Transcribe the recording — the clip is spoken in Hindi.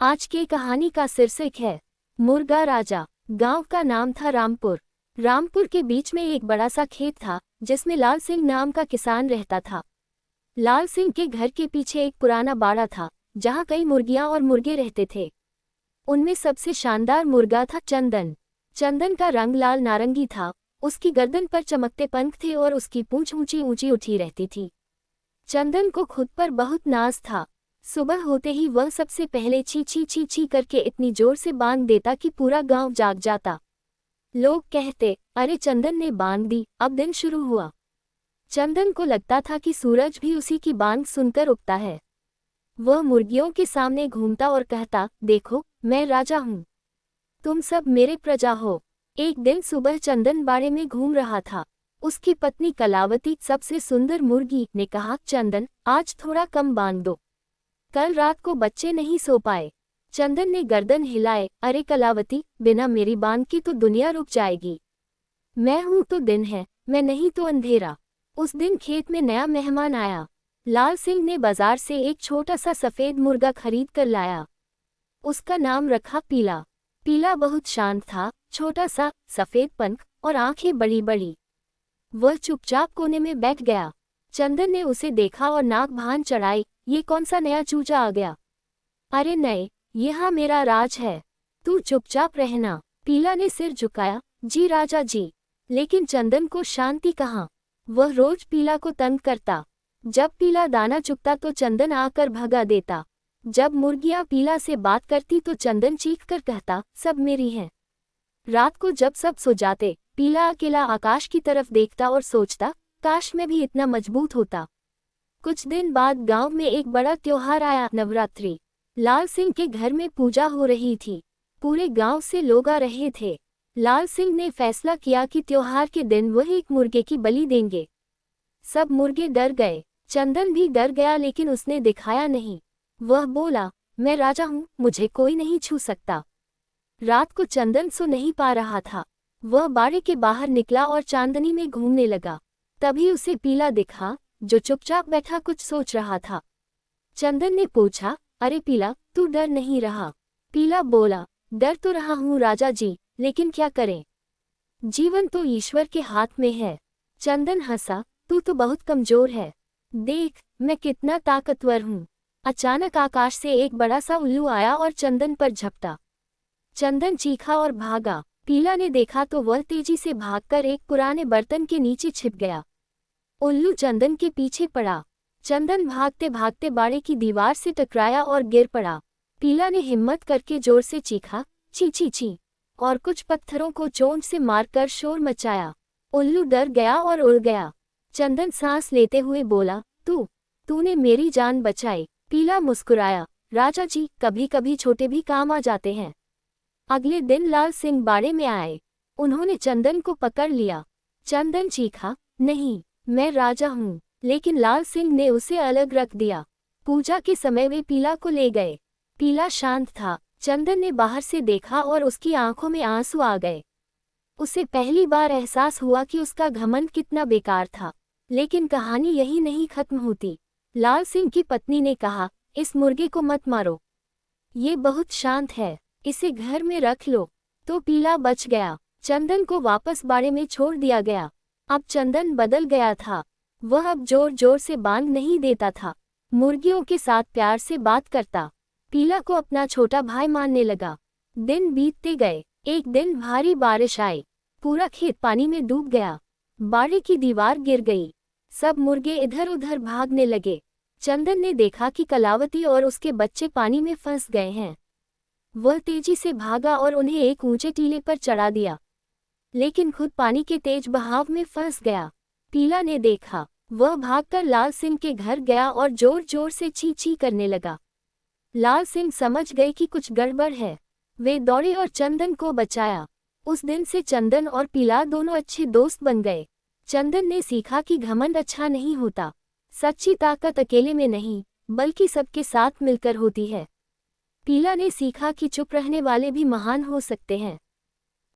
आज की कहानी का शीर्षक है मुर्गा राजा। गांव का नाम था रामपुर। रामपुर के बीच में एक बड़ा सा खेत था जिसमें लाल सिंह नाम का किसान रहता था। लाल सिंह के घर के पीछे एक पुराना बाड़ा था जहां कई मुर्गियां और मुर्गे रहते थे। उनमें सबसे शानदार मुर्गा था चंदन। चंदन का रंग लाल नारंगी था, उसकी गर्दन पर चमकते पंख थे और उसकी पूंछ ऊंची ऊंची उठी रहती थी। चंदन को खुद पर बहुत नाज था। सुबह होते ही वह सबसे पहले छी छी छी छी करके इतनी जोर से बांग देता कि पूरा गांव जाग जाता। लोग कहते, अरे चंदन ने बांग दी, अब दिन शुरू हुआ। चंदन को लगता था कि सूरज भी उसी की बांग सुनकर उगता है। वह मुर्गियों के सामने घूमता और कहता, देखो मैं राजा हूँ, तुम सब मेरे प्रजा हो। एक दिन सुबह चंदन बाड़े में घूम रहा था। उसकी पत्नी कलावती, सबसे सुंदर मुर्गी, ने कहा, चंदन आज थोड़ा कम बांग दो, कल रात को बच्चे नहीं सो पाए। चंदन ने गर्दन हिलाए, अरे कलावती, बिना मेरी बांग की तो दुनिया रुक जाएगी। मैं हूं तो दिन है, मैं नहीं तो अंधेरा। उस दिन खेत में नया मेहमान आया। लाल सिंह ने बाजार से एक छोटा सा सफेद मुर्गा खरीद कर लाया। उसका नाम रखा पीला। पीला बहुत शांत था, छोटा सा, सफेद पंख और आंखें बड़ी बड़ी। वह चुपचाप कोने में बैठ गया। चंदन ने उसे देखा और नाक भान चढ़ाई, ये कौन सा नया चूजा आ गया? अरे नए, यहाँ मेरा राज है, तू चुपचाप रहना। पीला ने सिर झुकाया, जी राजा जी। लेकिन चंदन को शांति कहाँ? वह रोज पीला को तंग करता। जब पीला दाना चुगता तो चंदन आकर भगा देता। जब मुर्गियां पीला से बात करती तो चंदन चीख कर कहता, सब मेरी हैं। रात को जब सब सो जाते, पीला अकेला आकाश की तरफ देखता और सोचता, काश मैं भी इतना मजबूत होता। कुछ दिन बाद गांव में एक बड़ा त्योहार आया, नवरात्रि। लाल सिंह के घर में पूजा हो रही थी। पूरे गांव से लोग आ रहे थे। लाल सिंह ने फैसला किया कि त्योहार के दिन वह एक मुर्गे की बलि देंगे। सब मुर्गे डर गए। चंदन भी डर गया, लेकिन उसने दिखाया नहीं। वह बोला, मैं राजा हूँ, मुझे कोई नहीं छू सकता। रात को चंदन सो नहीं पा रहा था। वह बाड़े के बाहर निकला और चांदनी में घूमने लगा। तभी उसे पीला दिखा, जो चुपचाप बैठा कुछ सोच रहा था। चंदन ने पूछा, अरे पीला, तू डर नहीं रहा? पीला बोला, डर तो रहा हूँ राजा जी, लेकिन क्या करें, जीवन तो ईश्वर के हाथ में है। चंदन हंसा, तू तो बहुत कमजोर है, देख मैं कितना ताकतवर हूँ। अचानक आकाश से एक बड़ा सा उल्लू आया और चंदन पर झपटा। चंदन चीखा और भागा। पीला ने देखा तो वह तेजी से भागकर एक पुराने बर्तन के नीचे छिप गया। उल्लू चंदन के पीछे पड़ा। चंदन भागते भागते बाड़े की दीवार से टकराया और गिर पड़ा। पीला ने हिम्मत करके जोर से चीखा, छी छी छी, और कुछ पत्थरों को चोंच से मारकर शोर मचाया। उल्लू डर गया और उड़ गया। चंदन सांस लेते हुए बोला, तूने मेरी जान बचाई। पीला मुस्कुराया, राजा जी, कभी कभी छोटे भी काम आ जाते हैं। अगले दिन लाल सिंह बाड़े में आए। उन्होंने चंदन को पकड़ लिया। चंदन चीखा, नहीं, मैं राजा हूँ, लेकिन लाल सिंह ने उसे अलग रख दिया। पूजा के समय वे पीला को ले गए। पीला शांत था। चंदन ने बाहर से देखा और उसकी आंखों में आंसू आ गए। उसे पहली बार एहसास हुआ कि उसका घमंड कितना बेकार था। लेकिन कहानी यही नहीं खत्म होती। लाल सिंह की पत्नी ने कहा, इस मुर्गे को मत मारो, ये बहुत शांत है, इसे घर में रख लो। तो पीला बच गया। चंदन को वापस बाड़े में छोड़ दिया गया। अब चंदन बदल गया था। वह अब जोर जोर से बांग नहीं देता था, मुर्गियों के साथ प्यार से बात करता। पीला को अपना छोटा भाई मानने लगा। दिन बीतते गए। एक दिन भारी बारिश आई। पूरा खेत पानी में डूब गया। बाड़े की दीवार गिर गई। सब मुर्गे इधर उधर भागने लगे। चंदन ने देखा कि कलावती और उसके बच्चे पानी में फंस गए हैं। वह तेजी से भागा और उन्हें एक ऊंचे टीले पर चढ़ा दिया, लेकिन खुद पानी के तेज बहाव में फंस गया। पीला ने देखा। वह भागकर लाल सिंह के घर गया और जोर जोर से छी छी करने लगा। लाल सिंह समझ गए कि कुछ गड़बड़ है। वे दौड़े और चंदन को बचाया। उस दिन से चंदन और पीला दोनों अच्छे दोस्त बन गए। चंदन ने सीखा कि घमंड अच्छा नहीं होता। सच्ची ताकत अकेले में नहीं, बल्कि सबके साथ मिलकर होती है। पीला ने सीखा कि चुप रहने वाले भी महान हो सकते हैं।